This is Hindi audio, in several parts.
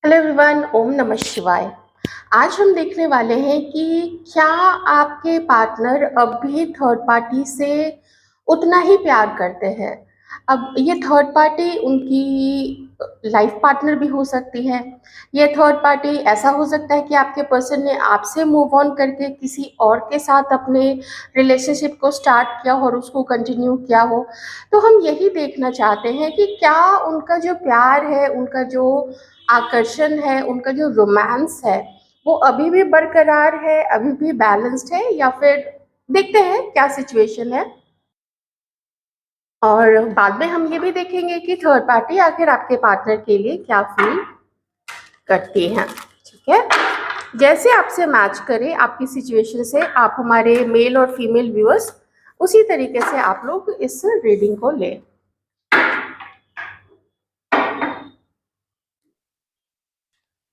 हेलो एवरीवन, ओम नमः शिवाय। आज हम देखने वाले हैं कि क्या आपके पार्टनर अब भी थर्ड पार्टी से उतना ही प्यार करते हैं। अब ये थर्ड पार्टी उनकी लाइफ पार्टनर भी हो सकती है। ये थर्ड पार्टी ऐसा हो सकता है कि आपके पर्सन ने आपसे मूव ऑन करके किसी और के साथ अपने रिलेशनशिप को स्टार्ट किया और उसको कंटिन्यू किया हो। तो हम यही देखना चाहते हैं कि क्या उनका जो प्यार है, उनका जो आकर्षण है, उनका जो रोमांस है, वो अभी भी बरकरार है, अभी भी बैलेंस्ड है, या फिर देखते हैं क्या सिचुएशन है। और बाद में हम ये भी देखेंगे कि थर्ड पार्टी आखिर आपके पार्टनर के लिए क्या फील करती हैं। ठीक है, जैसे आपसे मैच करे आपकी सिचुएशन से, आप हमारे मेल और फीमेल व्यूअर्स उसी तरीके से आप लोग इस रीडिंग को लें।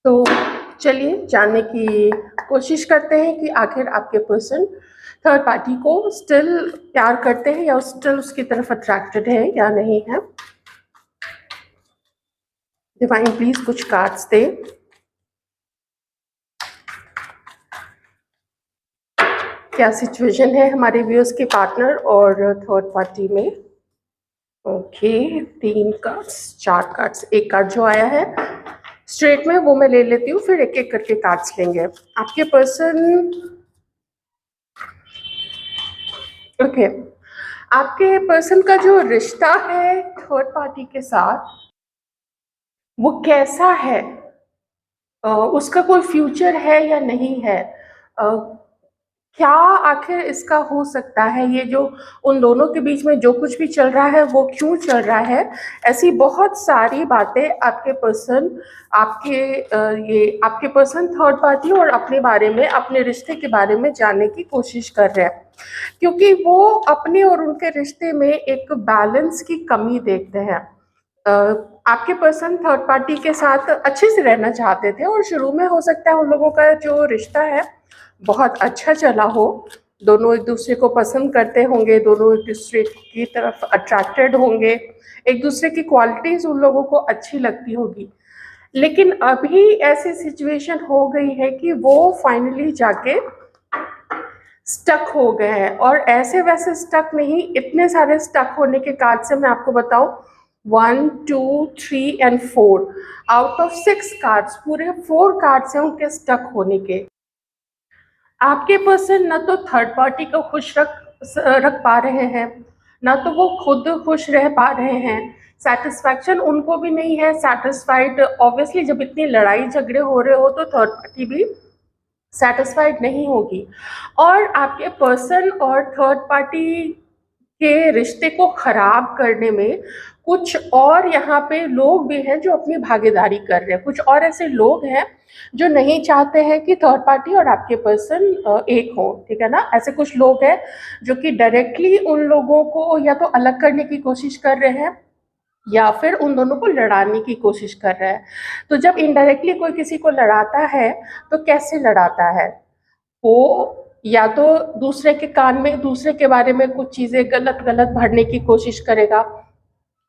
तो चलिए जानने की कोशिश करते हैं कि आखिर आपके पर्सन थर्ड पार्टी को स्टिल प्यार करते हैं या स्टिल उसकी तरफ अट्रैक्टेड है या नहीं है। डिवाइन प्लीज कुछ कार्ड्स दे। क्या सिचुएशन है हमारे व्यूअर्स के पार्टनर और थर्ड पार्टी में। ओके, 3 कार्ड्स, 4 कार्ड्स, एक कार्ड जो आया है स्ट्रेट में वो मैं ले लेती हूँ, फिर एक एक करके कार्ड्स लेंगे। आपके पर्सन ओके, आपके पर्सन का जो रिश्ता है थर्ड पार्टी के साथ वो कैसा है, उसका कोई फ्यूचर है या नहीं है, क्या आखिर इसका हो सकता है, ये जो उन दोनों के बीच में जो कुछ भी चल रहा है वो क्यों चल रहा है। ऐसी बहुत सारी बातें आपके पर्सन ये आपके पर्सन थर्ड पार्टी और अपने बारे में, अपने रिश्ते के बारे में जानने की कोशिश कर रहे हैं, क्योंकि वो अपने और उनके रिश्ते में एक बैलेंस की कमी देखते हैं। आपके पर्सन थर्ड पार्टी के साथ अच्छे से रहना चाहते थे और शुरू में हो सकता है उन लोगों का जो रिश्ता है बहुत अच्छा चला हो, दोनों एक दूसरे को पसंद करते होंगे, दोनों एक दूसरे की तरफ अट्रैक्टेड होंगे, एक दूसरे की क्वालिटीज़ उन लोगों को अच्छी लगती होगी। लेकिन अभी ऐसी सिचुएशन हो गई है कि वो फाइनली जाके स्टक हो गए हैं, और ऐसे वैसे स्टक नहीं, इतने सारे स्टक होने के कार्ड से मैं आपको बताऊं, 1 2 3 एंड 4 आउट ऑफ 6 कार्ड्स, पूरे 4 कार्ड्स हैं उनके स्टक होने के। आपके पर्सन न तो थर्ड पार्टी को खुश रख पा रहे हैं, ना तो वो खुद खुश रह पा रहे हैं, सेटिस्फैक्शन उनको भी नहीं है सेटिस्फाइड। ऑब्वियसली जब इतनी लड़ाई झगड़े हो रहे हो तो थर्ड पार्टी भी सेटिस्फाइड नहीं होगी। और आपके पर्सन और थर्ड पार्टी के रिश्ते को खराब करने में कुछ और यहाँ पे लोग भी हैं जो अपनी भागीदारी कर रहे हैं। कुछ और ऐसे लोग हैं जो नहीं चाहते हैं कि थर्ड पार्टी और आपके पर्सन एक हो, ठीक है ना। ऐसे कुछ लोग हैं जो कि डायरेक्टली उन लोगों को या तो अलग करने की कोशिश कर रहे हैं या फिर उन दोनों को लड़ाने की कोशिश कर रहा है। तो जब इनडायरेक्टली कोई किसी को लड़ाता है तो कैसे लड़ाता है, वो या तो दूसरे के कान में दूसरे के बारे में कुछ चीज़ें गलत गलत भरने की कोशिश करेगा।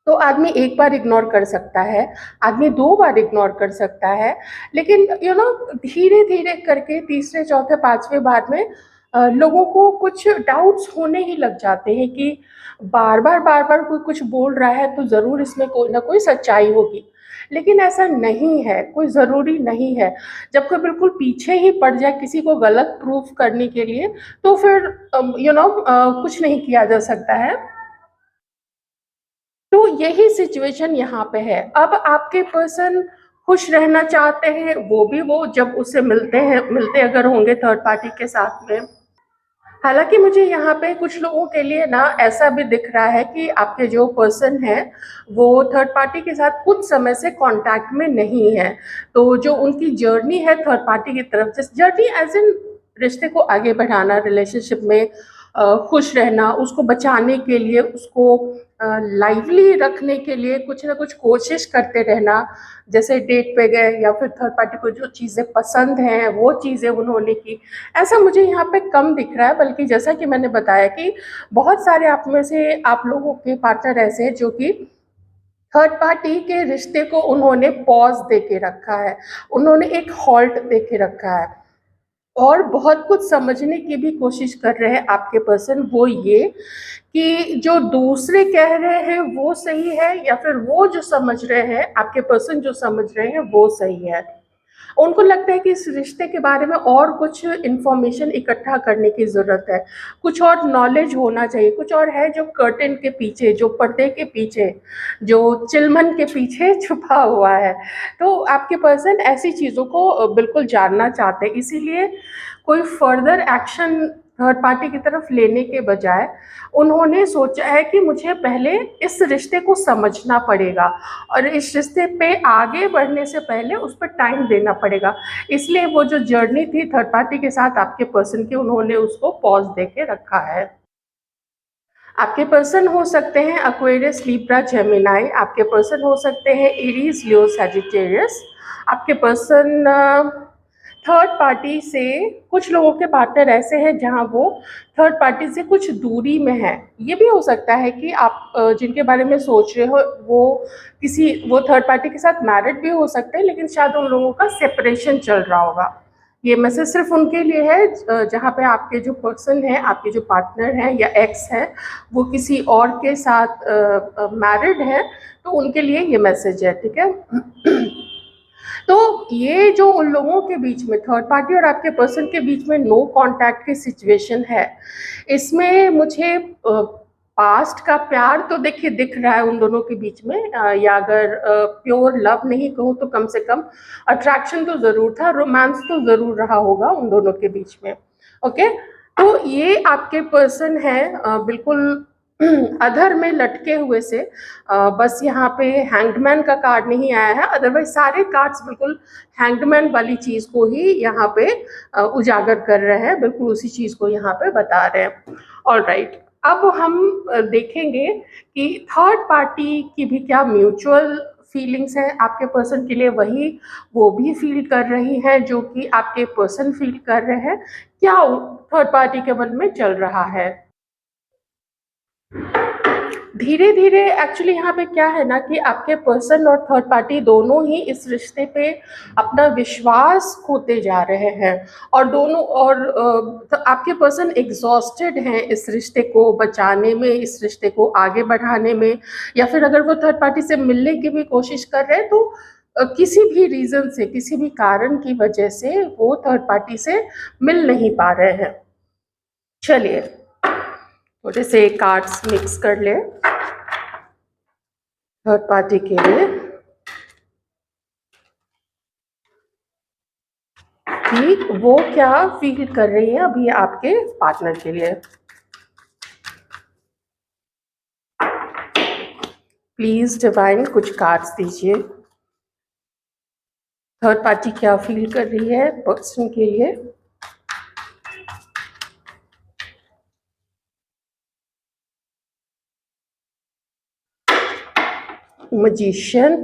तो आदमी एक बार इग्नोर कर सकता है, आदमी 2 बार इग्नोर कर सकता है, लेकिन धीरे धीरे करके तीसरे चौथे पांचवें बार में लोगों को कुछ डाउट्स होने ही लग जाते हैं कि बार बार कोई कुछ बोल रहा है तो ज़रूर इसमें कोई ना कोई सच्चाई होगी। लेकिन ऐसा नहीं है, कोई ज़रूरी नहीं है। जब कोई बिल्कुल पीछे ही पड़ जाए किसी को गलत प्रूफ करने के लिए, तो फिर कुछ नहीं किया जा सकता है। तो यही सिचुएशन यहाँ पे है। अब आपके पर्सन खुश रहना चाहते हैं, वो भी, वो जब उससे मिलते अगर होंगे थर्ड पार्टी के साथ में। हालांकि मुझे यहाँ पे कुछ लोगों के लिए ना ऐसा भी दिख रहा है कि आपके जो पर्सन है वो थर्ड पार्टी के साथ कुछ समय से कांटेक्ट में नहीं है। तो जो उनकी जर्नी है थर्ड पार्टी की तरफ से, जर्नी एज इन रिश्ते को आगे बढ़ाना, रिलेशनशिप में खुश रहना, उसको बचाने के लिए, उसको लाइवली रखने के लिए कुछ ना कुछ कोशिश करते रहना। जैसे डेट पे गए या फिर थर्ड पार्टी को जो चीज़ें पसंद हैं वो चीज़ें उन्होंने की, ऐसा मुझे यहाँ पे कम दिख रहा है। बल्कि जैसा कि मैंने बताया कि बहुत सारे आप में से आप लोगों के पार्टनर ऐसे हैं जो कि थर्ड पार्टी के रिश्ते को उन्होंने पॉज दे के रखा है, उन्होंने एक हॉल्ट दे के रखा है और बहुत कुछ समझने की भी कोशिश कर रहे हैं आपके पर्सन। वो ये कि जो दूसरे कह रहे हैं वो सही है या फिर वो जो समझ रहे हैं, आपके पर्सन जो समझ रहे हैं वो सही है। उनको लगता है कि इस रिश्ते के बारे में और कुछ इन्फॉर्मेशन इकट्ठा करने की ज़रूरत है, कुछ और नॉलेज होना चाहिए, कुछ और है जो कर्टेन के पीछे, जो पर्दे के पीछे, जो चिलमन के पीछे छुपा हुआ है। तो आपके पर्सन ऐसी चीज़ों को बिल्कुल जानना चाहते हैं, इसीलिए कोई फर्दर एक्शन थर्ड पार्टी की तरफ लेने के बजाय उन्होंने सोचा है कि मुझे पहले इस रिश्ते को समझना पड़ेगा और इस रिश्ते पे आगे बढ़ने से पहले उस पर टाइम देना पड़ेगा। इसलिए वो जो जर्नी थी थर्ड पार्टी के साथ आपके पर्सन की, उन्होंने उसको पॉज दे के रखा है। आपके पर्सन हो सकते हैं एक्वेरियस, लिब्रा, जेमिनाई। आपके पर्सन हो सकते हैं एरीज, लियो, सैजिटेरियस। आपके पर्सन थर्ड पार्टी से, कुछ लोगों के पार्टनर ऐसे हैं जहां वो थर्ड पार्टी से कुछ दूरी में है। ये भी हो सकता है कि आप जिनके बारे में सोच रहे हो वो थर्ड पार्टी के साथ मैरिड भी हो सकते हैं, लेकिन शायद उन लोगों का सेपरेशन चल रहा होगा। ये मैसेज सिर्फ उनके लिए है जहाँ पे आपके जो पर्सन है, आपके जो पार्टनर हैं या एक्स है, वो किसी और के साथ मैरिड है, तो उनके लिए ये मैसेज है, ठीक है। तो ये जो उन लोगों के बीच में, थर्ड पार्टी और आपके पर्सन के बीच में नो कांटेक्ट की सिचुएशन है, इसमें मुझे पास्ट का प्यार तो देखिए दिख रहा है उन दोनों के बीच में, या अगर प्योर लव नहीं कहूँ तो कम से कम अट्रैक्शन तो ज़रूर था, रोमांस तो ज़रूर रहा होगा उन दोनों के बीच में। ओके, तो ये आपके पर्सन है बिल्कुल अधर में लटके हुए से। बस यहाँ पे हैंगमैन का कार्ड नहीं आया है, अदरवाइज सारे कार्ड्स बिल्कुल हैंगमैन वाली चीज़ को ही यहाँ पे उजागर कर रहे हैं, बिल्कुल उसी चीज़ को यहाँ पे बता रहे हैं। ऑलराइट, अब हम देखेंगे कि थर्ड पार्टी की भी क्या म्यूचुअल फीलिंग्स हैं आपके पर्सन के लिए, वही वो भी फील कर रही हैं जो कि आपके पर्सन फील कर रहे हैं। क्या थर्ड पार्टी के मन में चल रहा है धीरे धीरे। एक्चुअली यहाँ पे क्या है ना कि आपके पर्सन और थर्ड पार्टी दोनों ही इस रिश्ते पे अपना विश्वास खोते जा रहे हैं और आपके पर्सन एग्जॉस्टेड हैं इस रिश्ते को बचाने में, इस रिश्ते को आगे बढ़ाने में, या फिर अगर वो थर्ड पार्टी से मिलने की भी कोशिश कर रहे हैं तो किसी भी रीज़न से, किसी भी कारण की वजह से वो थर्ड पार्टी से मिल नहीं पा रहे हैं। चलिए थोड़े से कार्ड्स मिक्स कर ले थर्ड पार्टी के लिए कि वो क्या फील कर रही है अभी आपके पार्टनर के लिए। प्लीज डिवाइन कुछ कार्ड्स दीजिए, थर्ड पार्टी क्या फील कर रही है पर्सन के लिए। मैजिशियन,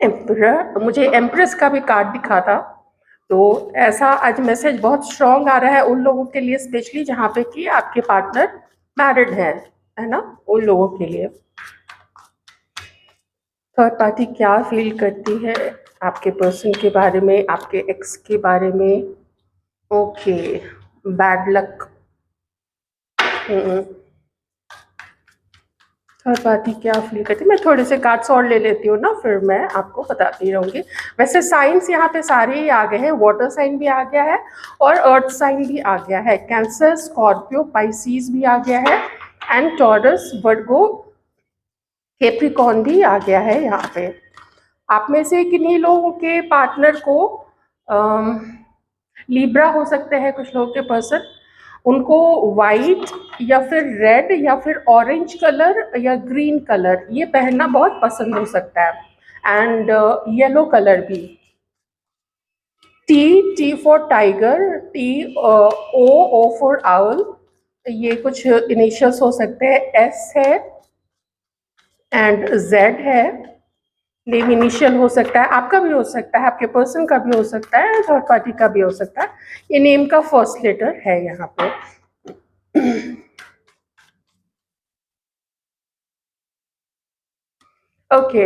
एम्परर, मुझे एम्प्रेस का भी कार्ड दिखा था, तो ऐसा आज मैसेज बहुत स्ट्रॉन्ग आ रहा है उन लोगों के लिए, स्पेशली जहाँ पे कि आपके पार्टनर मैरिड है ना, उन लोगों के लिए। थर्ड पार्टी क्या फील करती है आपके पर्सन के बारे में, आपके एक्स के बारे में। Okay, bad luck. Third party क्या फील करती है, मैं थोड़े से कार्ड्स और ले लेती हूँ ना, फिर मैं आपको बताती रहूँगी। वैसे साइंस यहाँ पे सारे ही आ गए हैं, वाटर साइन भी आ गया है और अर्थ साइन भी आ गया है, कैंसर, स्कॉर्पियो, पाइसीज भी आ गया है एंड टॉरस, वर्गो, कैप्रिकॉर्न भी आ गया है यहाँ पे। आप में से किन्हीं लोगों के पार्टनर को लिब्रा हो सकते हैं कुछ लोगों के पर्सन, उनको वाइट या फिर रेड या फिर ऑरेंज कलर या ग्रीन कलर ये पहनना बहुत पसंद हो सकता है एंड येलो कलर भी। T for tiger, O for owl, ये कुछ इनिशियल्स हो सकते हैं, एस है एंड जेड है, नेम इनिशियल हो सकता है, आपका भी हो सकता है, आपके पर्सन का भी हो सकता है, थर्ड पार्टी का भी हो सकता है। ये नेम का फर्स्ट लेटर है यहाँ पे। ओके।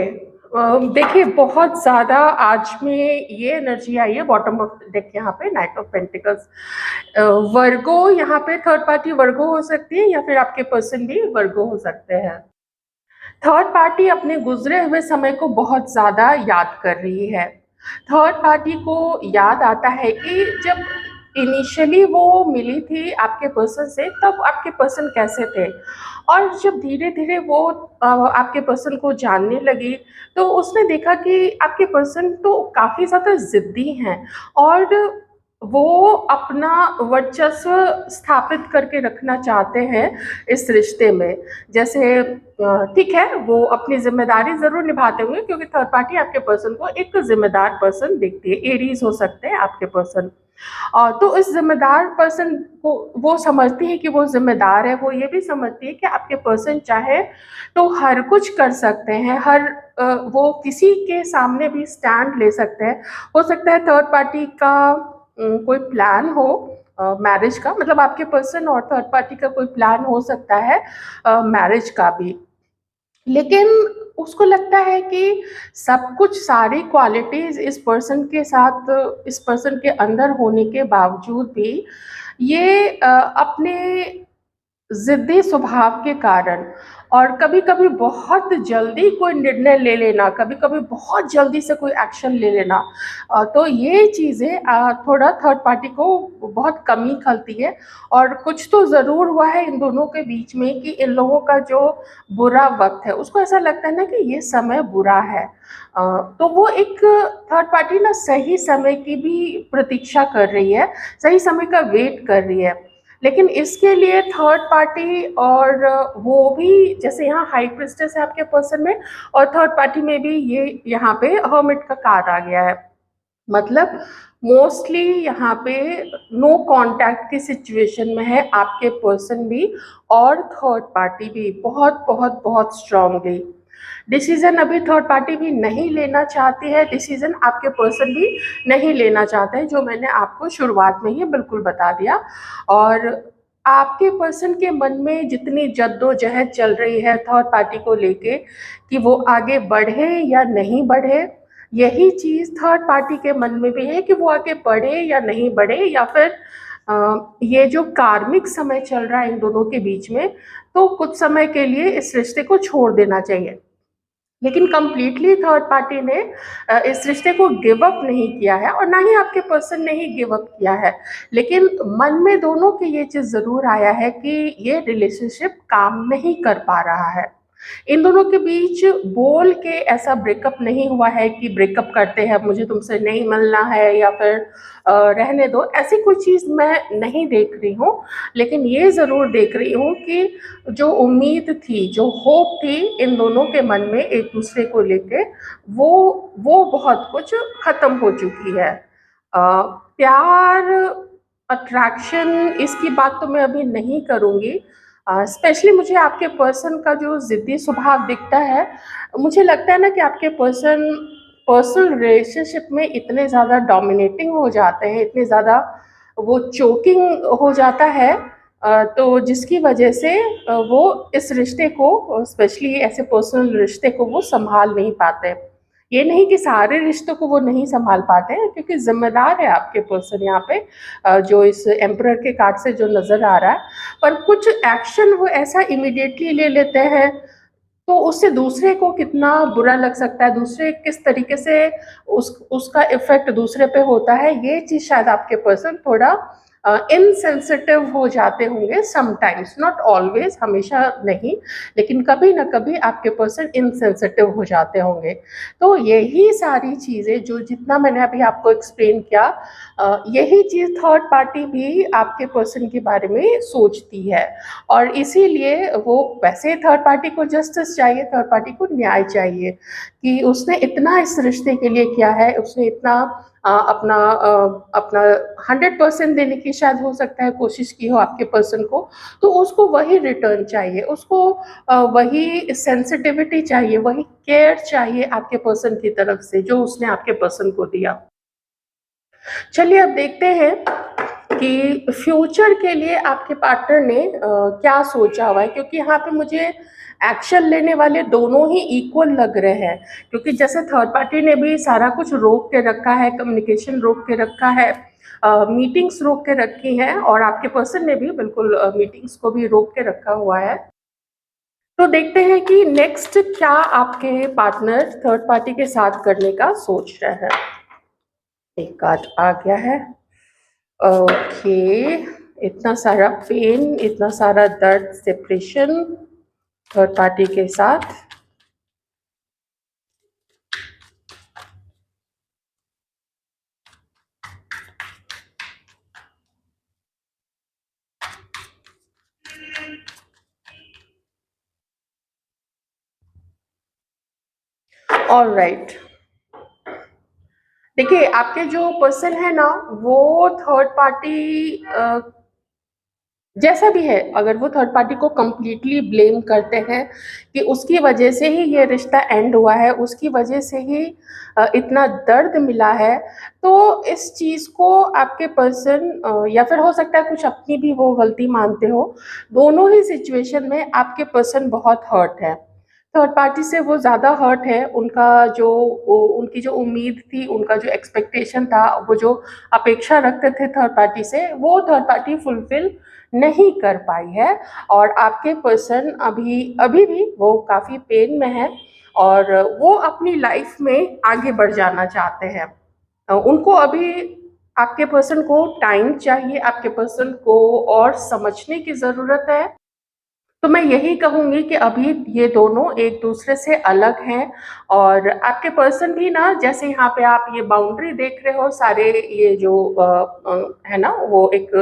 देखिए, बहुत ज़्यादा आज में ये एनर्जी आई है बॉटम ऑफ डेक, यहाँ पे नाइट ऑफ पेंटिकल्स। वर्गो यहाँ पे थर्ड पार्टी वर्गो हो सकती है, या फिर आपके पर्सन भी वर्गो हो सकते हैं। थर्ड पार्टी अपने गुजरे हुए समय को बहुत ज़्यादा याद कर रही है। थर्ड पार्टी को याद आता है कि जब इनिशियली वो मिली थी आपके पर्सन से, तब आपके पर्सन कैसे थे, और जब धीरे धीरे वो आपके पर्सन को जानने लगी, तो उसने देखा कि आपके पर्सन तो काफ़ी ज़्यादा ज़िद्दी हैं, और वो अपना वर्चस्व स्थापित करके रखना चाहते हैं इस रिश्ते में। जैसे ठीक है, वो अपनी ज़िम्मेदारी ज़रूर निभाते होंगे, क्योंकि थर्ड पार्टी आपके पर्सन को एक ज़िम्मेदार पर्सन दिखती है। एरीज़ हो सकते हैं आपके पर्सन। तो इस ज़िम्मेदार पर्सन को वो समझती है कि वो ज़िम्मेदार है, वो ये भी समझती है कि आपके पर्सन चाहे तो हर कुछ कर सकते हैं, वो किसी के सामने भी स्टैंड ले सकते हैं। हो सकता है थर्ड पार्टी का कोई प्लान हो मैरिज का, मतलब आपके पर्सन और थर्ड पार्टी का कोई प्लान हो सकता है मैरिज का भी। लेकिन उसको लगता है कि सब कुछ, सारी क्वालिटीज़ इस पर्सन के अंदर होने के बावजूद भी ये अपने ज़िद्दी स्वभाव के कारण, और कभी-कभी बहुत जल्दी कोई निर्णय ले लेना, कभी-कभी बहुत जल्दी से कोई एक्शन ले लेना, तो ये चीज़ें थोड़ा थर्ड पार्टी को बहुत कमी खलती है। और कुछ तो ज़रूर हुआ है इन दोनों के बीच में कि इन लोगों का जो बुरा वक़्त है, उसको ऐसा लगता है ना कि ये समय बुरा है। तो वो एक थर्ड पार्टी ना सही समय की भी प्रतीक्षा कर रही है, सही समय का वेट कर रही है। लेकिन इसके लिए थर्ड पार्टी, और वो भी, जैसे यहाँ हाई प्रीस्टेस है आपके पर्सन में, और थर्ड पार्टी में भी ये यहाँ पे हर्मिट का कार्ड आ गया है। मतलब मोस्टली यहाँ पे नो कांटेक्ट की सिचुएशन में है आपके पर्सन भी, और थर्ड पार्टी भी बहुत बहुत बहुत स्ट्रांगली। डिसीजन अभी थर्ड पार्टी भी नहीं लेना चाहती है, डिसीजन आपके पर्सन भी नहीं लेना चाहते हैं, जो मैंने आपको शुरुआत में ही बिल्कुल बता दिया। और आपके पर्सन के मन में जितनी जद्दोजहद चल रही है थर्ड पार्टी को लेके कि वो आगे बढ़े या नहीं बढ़े, यही चीज़ थर्ड पार्टी के मन में भी है कि वो आगे बढ़े या नहीं बढ़े, या फिर ये जो कार्मिक समय चल रहा है इन दोनों के बीच में, तो कुछ समय के लिए इस रिश्ते को छोड़ देना चाहिए। लेकिन कंप्लीटली थर्ड पार्टी ने इस रिश्ते को गिव अप नहीं किया है, और ना ही आपके पर्सन ने ही गिव अप किया है। लेकिन मन में दोनों के ये चीज़ ज़रूर आया है कि ये रिलेशनशिप काम नहीं कर पा रहा है। इन दोनों के बीच बोल के ऐसा ब्रेकअप नहीं हुआ है कि ब्रेकअप करते हैं, मुझे तुमसे नहीं मिलना है, या फिर रहने दो, ऐसी कोई चीज़ मैं नहीं देख रही हूँ। लेकिन ये ज़रूर देख रही हूँ कि जो उम्मीद थी, जो होप थी इन दोनों के मन में एक दूसरे को लेके, वो बहुत कुछ ख़त्म हो चुकी है। प्यार, अट्रैक्शन, इसकी बात तो मैं अभी नहीं करूँगी। स्पेशली मुझे आपके पर्सन का जो ज़िद्दी स्वभाव दिखता है, मुझे लगता है ना कि आपके पर्सन पर्सनल रिलेशनशिप में इतने ज़्यादा डोमिनेटिंग हो जाते हैं, इतने ज़्यादा वो चोकिंग हो जाता है, तो जिसकी वजह से वो इस रिश्ते को, स्पेशली ऐसे पर्सनल रिश्ते को, वो सँभाल नहीं पाते। ये नहीं कि सारे रिश्तों को वो नहीं सँभाल पाते हैं, क्योंकि ज़िम्मेदार है आपके पर्सन यहाँ पे, जो इस एम्परर के कार्ड से जो नज़र आ रहा है। पर कुछ एक्शन वो ऐसा इमीडिएटली ले लेते हैं, तो उससे दूसरे को कितना बुरा लग सकता है, दूसरे किस तरीके से उसका इफ़ेक्ट दूसरे पे होता है, ये चीज़ शायद आपके पर्सन थोड़ा इनसेंसिटिव हो जाते होंगे समटाइम्स, नॉट ऑलवेज़, हमेशा नहीं, लेकिन कभी न कभी आपके पर्सन इनसेंसिटिव हो जाते होंगे। तो यही सारी चीज़ें, जो जितना मैंने अभी आपको एक्सप्लेन किया, यही चीज़ थर्ड पार्टी भी आपके पर्सन के बारे में सोचती है। और इसीलिए वो, वैसे थर्ड पार्टी को जस्टिस चाहिए, थर्ड पार्टी को न्याय चाहिए कि उसने इतना इस रिश्ते के लिए किया है, उसने इतना अपना 100% देने की शायद हो सकता है कोशिश की हो आपके पर्सन को, तो उसको वही रिटर्न चाहिए, उसको वही सेंसिटिविटी चाहिए, वही केयर चाहिए आपके पर्सन की तरफ से, जो उसने आपके पर्सन को दिया। चलिए अब देखते हैं कि फ्यूचर के लिए आपके पार्टनर ने क्या सोचा हुआ है, क्योंकि यहाँ पे मुझे एक्शन लेने वाले दोनों ही इक्वल लग रहे हैं। क्योंकि जैसे थर्ड पार्टी ने भी सारा कुछ रोक के रखा है, कम्युनिकेशन रोक के रखा है, मीटिंग्स रोक के रखी हैं, और आपके पर्सन ने भी बिल्कुल मीटिंग्स को भी रोक के रखा हुआ है। तो देखते हैं कि नेक्स्ट क्या आपके पार्टनर थर्ड पार्टी के साथ करने का सोच रहे हैं। एक कार्ड आ गया है। ओके, इतना सारा पेन, इतना सारा दर्द, सेपरेशन थर्ड पार्टी के साथ। ऑलराइट, देखिए आपके जो पर्सन है ना, वो थर्ड पार्टी जैसा भी है, अगर वो थर्ड पार्टी को कंप्लीटली ब्लेम करते हैं कि उसकी वजह से ही ये रिश्ता एंड हुआ है, उसकी वजह से ही इतना दर्द मिला है, तो इस चीज़ को आपके पर्सन या फिर हो सकता है कुछ अपनी भी वो गलती मानते हो, दोनों ही सिचुएशन में आपके पर्सन बहुत हर्ट है। थर्ड पार्टी से वो ज़्यादा हर्ट है। उनका जो उनकी जो उम्मीद थी, उनका जो एक्सपेक्टेशन था, वो जो अपेक्षा रखते थे थर्ड पार्टी से, वो थर्ड पार्टी फुलफिल नहीं कर पाई है। और आपके पर्सन अभी अभी भी वो काफ़ी पेन में है, और वो अपनी लाइफ में आगे बढ़ जाना चाहते हैं। उनको अभी आपके पर्सन को टाइम चाहिए, आपके पर्सन को और समझने की ज़रूरत है। तो मैं यही कहूँगी कि अभी ये दोनों एक दूसरे से अलग हैं, और आपके पर्सन भी ना, जैसे यहाँ पे आप ये बाउंड्री देख रहे हो, सारे ये जो है ना, वो एक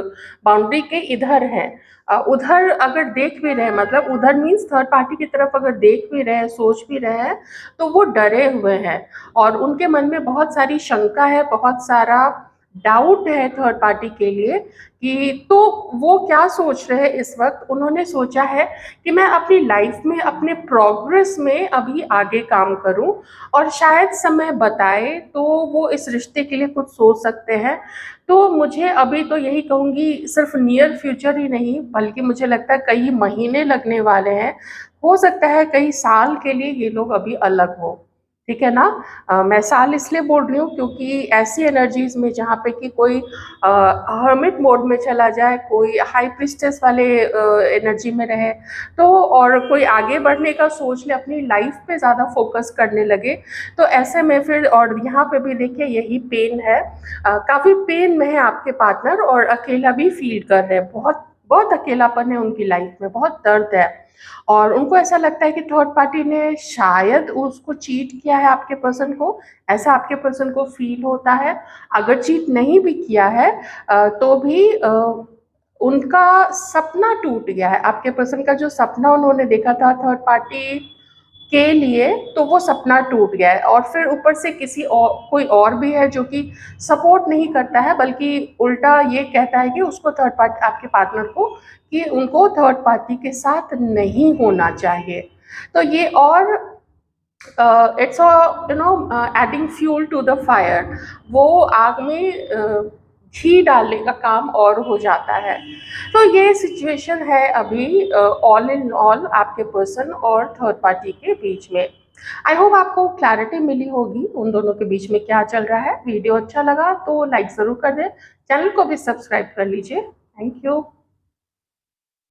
बाउंड्री के इधर है, उधर अगर देख भी रहे, मतलब उधर मीन्स थर्ड पार्टी की तरफ अगर देख भी रहे हैं, सोच भी रहे हैं, तो वो डरे हुए हैं, और उनके मन में बहुत सारी शंका है, बहुत सारा डाउट है थर्ड पार्टी के लिए कि, तो वो क्या सोच रहे हैं इस वक्त, उन्होंने सोचा है कि मैं अपनी लाइफ में, अपने प्रोग्रेस में अभी आगे काम करूं, और शायद समय बताए तो वो इस रिश्ते के लिए कुछ सोच सकते हैं। तो मुझे अभी तो यही कहूँगी, सिर्फ नियर फ्यूचर ही नहीं, बल्कि मुझे लगता है कई महीने लगने वाले हैं, हो सकता है कई साल के लिए ये लोग अभी अलग हो। ठीक है ना। मैं साल इसलिए बोल रही हूँ क्योंकि ऐसी एनर्जीज में जहाँ पे कि कोई हर्मिट मोड में चला जाए, कोई हाई प्रिस्टेस वाले एनर्जी में रहे, तो और कोई आगे बढ़ने का सोच ले, अपनी लाइफ पे ज़्यादा फोकस करने लगे, तो ऐसे में फिर, और यहाँ पे भी देखिए यही पेन है, काफ़ी पेन में है आपके पार्टनर, और अकेला भी फील कर रहे हैं, बहुत बहुत अकेलापन है उनकी लाइफ में, बहुत दर्द है, और उनको ऐसा लगता है कि थर्ड पार्टी ने शायद उसको चीट किया है आपके पर्सन को, ऐसा आपके पर्सन को फील होता है। अगर चीट नहीं भी किया है तो भी उनका सपना टूट गया है, आपके पर्सन का जो सपना उन्होंने देखा था थर्ड पार्टी के लिए, तो वो सपना टूट गया है, और फिर ऊपर से किसी और, कोई और भी है जो कि सपोर्ट नहीं करता है, बल्कि उल्टा ये कहता है कि उसको थर्ड पार्टी, आपके पार्टनर को, कि उनको थर्ड पार्टी के साथ नहीं होना चाहिए। तो ये और it's adding fuel to the fire, वो आग में घी डालने का काम और हो जाता है। तो ये सिचुएशन है अभी ऑल इन ऑल आपके पर्सन और थर्ड पार्टी के बीच में। आई होप आपको क्लैरिटी मिली होगी उन दोनों के बीच में क्या चल रहा है। वीडियो अच्छा लगा तो लाइक ज़रूर कर दें, चैनल को भी सब्सक्राइब कर लीजिए। Thank you.